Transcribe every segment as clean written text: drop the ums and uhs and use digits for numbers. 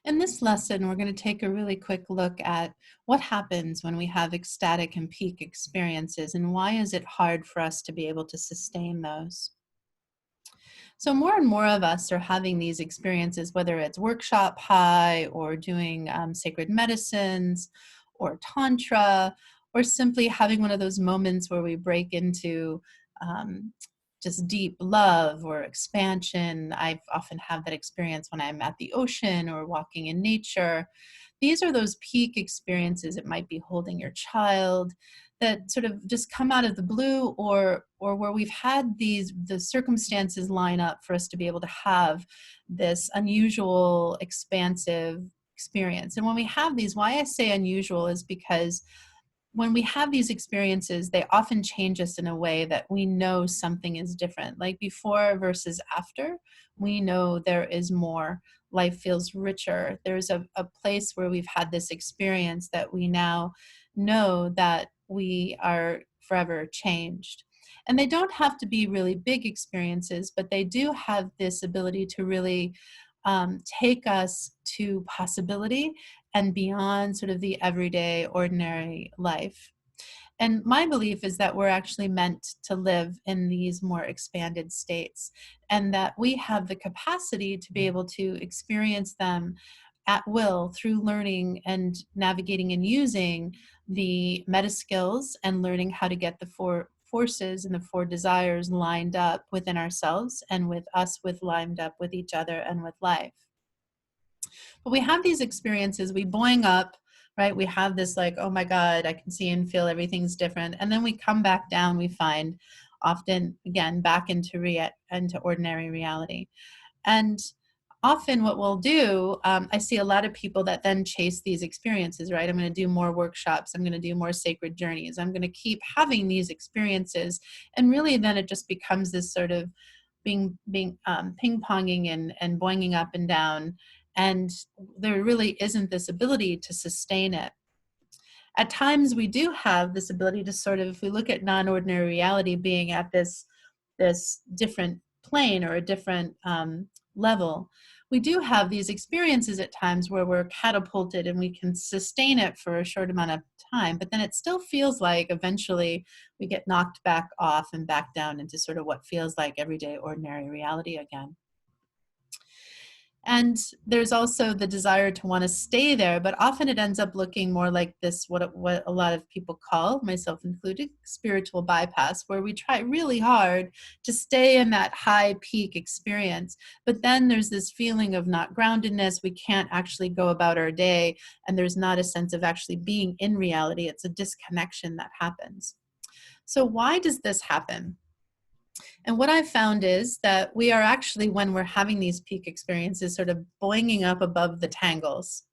In this lesson, we're going to take a really quick look at what happens when we have ecstatic and peak experiences and why is it hard for us to be able to sustain those. So more and more of us are having these experiences, whether it's workshop high or doing sacred medicines or tantra, or simply having one of those moments where we break into um, just deep love or expansion. I've often had that experience when I'm at the ocean or walking in nature. These are those peak experiences. It might be holding your child that sort of just come out of the blue, or where we've had the circumstances line up for us to be able to have this unusual expansive experience. And when we have these, why I say unusual is because when we have these experiences, they often change us in a way that we know something is different. Like before versus after, we know there is more. Life feels richer. There's a place where we've had this experience that we now know that we are forever changed. And they don't have to be really big experiences, but they do have this ability to really take us to possibility and beyond sort of the everyday, ordinary life. And my belief is that we're actually meant to live in these more expanded states, and that we have the capacity to be able to experience them at will through learning and navigating and using the meta skills and learning how to get the four forces and the four desires lined up within ourselves and with us, with lined up with each other and with life. But we have these experiences, we boing up, right? We have this like, oh my God, I can see and feel everything's different. And then we come back down, we find often, again, back into ordinary reality. And often what we'll do, I see a lot of people that then chase these experiences, right? I'm going to do more workshops. I'm going to do more sacred journeys. I'm going to keep having these experiences. And really then it just becomes this sort of being ping-ponging and boinging up and down. And there really isn't this ability to sustain it. At times we do have this ability to sort of, if we look at non-ordinary reality being at this different plane or a different level, we do have these experiences at times where we're catapulted and we can sustain it for a short amount of time, but then it still feels like eventually we get knocked back off and back down into sort of what feels like everyday ordinary reality again. And there's also the desire to want to stay there, but often it ends up looking more like this, what a lot of people call, myself included, spiritual bypass, where we try really hard to stay in that high peak experience. But then there's this feeling of not groundedness. We can't actually go about our day, and there's not a sense of actually being in reality. It's a disconnection that happens. So why does this happen? And what I've found is that we are actually, when we're having these peak experiences, sort of boinging up above the tangles.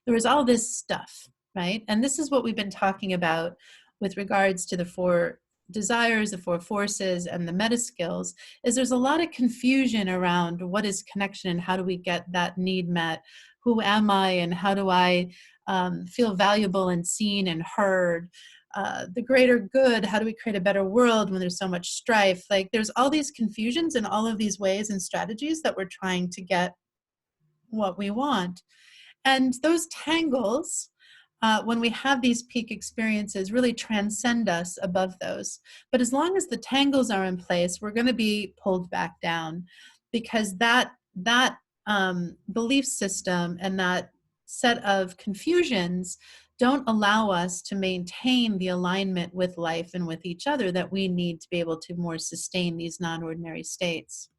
There is all this stuff, right? And this is what we've been talking about with regards to the four desires, the four forces, and the meta skills, is there's a lot of confusion around what is connection and how do we get that need met? Who am I and how do I feel valuable and seen and heard? The greater good, how do we create a better world when there's so much strife? Like there's all these confusions and all of these ways and strategies that we're trying to get what we want. And those tangles, when we have these peak experiences, really transcend us above those. But as long as the tangles are in place, we're going to be pulled back down, because that belief system and that set of confusions don't allow us to maintain the alignment with life and with each other that we need to be able to more sustain these non-ordinary states.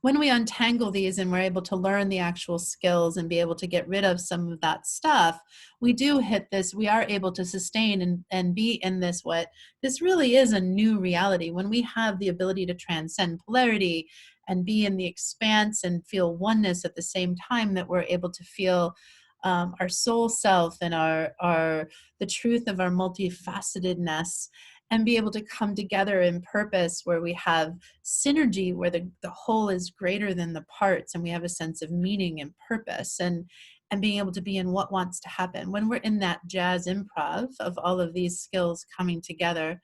When we untangle these and we're able to learn the actual skills and be able to get rid of some of that stuff, we do hit this, we are able to sustain and be in this, what this really is, a new reality. When we have the ability to transcend polarity and be in the expanse and feel oneness at the same time that we're able to feel our soul self and the truth of our multifacetedness, and be able to come together in purpose where we have synergy, where the whole is greater than the parts, and we have a sense of meaning and purpose, and being able to be in what wants to happen. When we're in that jazz improv of all of these skills coming together,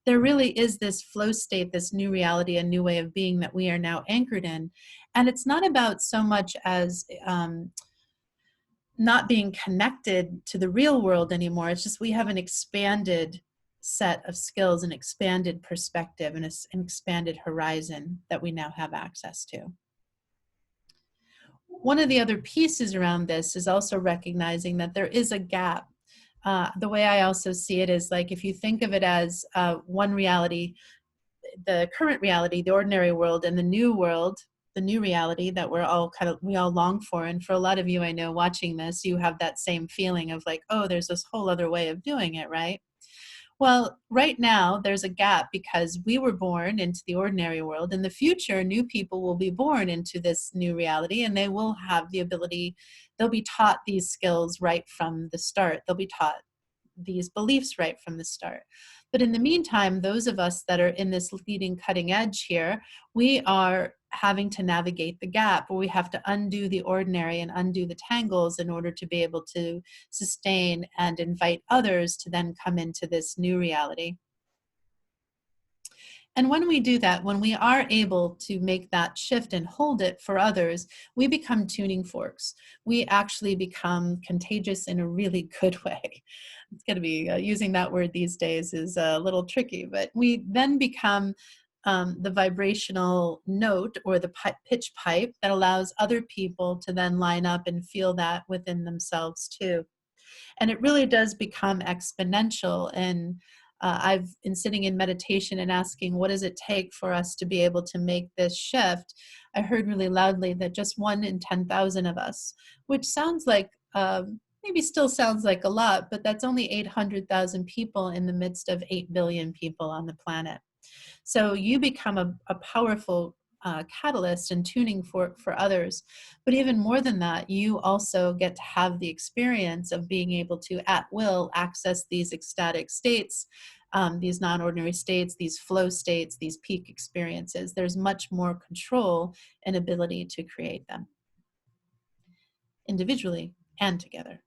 there really is this flow state, this new reality, a new way of being that we are now anchored in. And it's not about so much as not being connected to the real world anymore. It's just we have an expanded set of skills, an expanded perspective, and an expanded horizon that we now have access to. One of the other pieces around this is also recognizing that there is a gap. The way I also see it is like if you think of it as one reality, the current reality, the ordinary world, and the new world, the new reality that we all long for. And for a lot of you I know watching this, you have that same feeling of like, oh, there's this whole other way of doing it, right? Well, right now there's a gap because we were born into the ordinary world. In the future, new people will be born into this new reality, and they will have the ability, they'll be taught these skills right from the start. They'll be taught these beliefs right from the start. But in the meantime, those of us that are in this leading cutting edge here, we are having to navigate the gap where we have to undo the ordinary and undo the tangles in order to be able to sustain and invite others to then come into this new reality. And when we do that, when we are able to make that shift and hold it for others, we become tuning forks. We actually become contagious in a really good way. It's going to be using that word these days is a little tricky, but we then become the vibrational note or the pitch pipe that allows other people to then line up and feel that within themselves too. And it really does become exponential. And I've been sitting in meditation and asking, what does it take for us to be able to make this shift? I heard really loudly that just 1 in 10,000 of us, which sounds like maybe still sounds like a lot, but that's only 800,000 people in the midst of 8 billion people on the planet. So you become a powerful catalyst and tuning for others. But even more than that, you also get to have the experience of being able to, at will, access these ecstatic states, these non-ordinary states, these flow states, these peak experiences. There's much more control and ability to create them individually and together.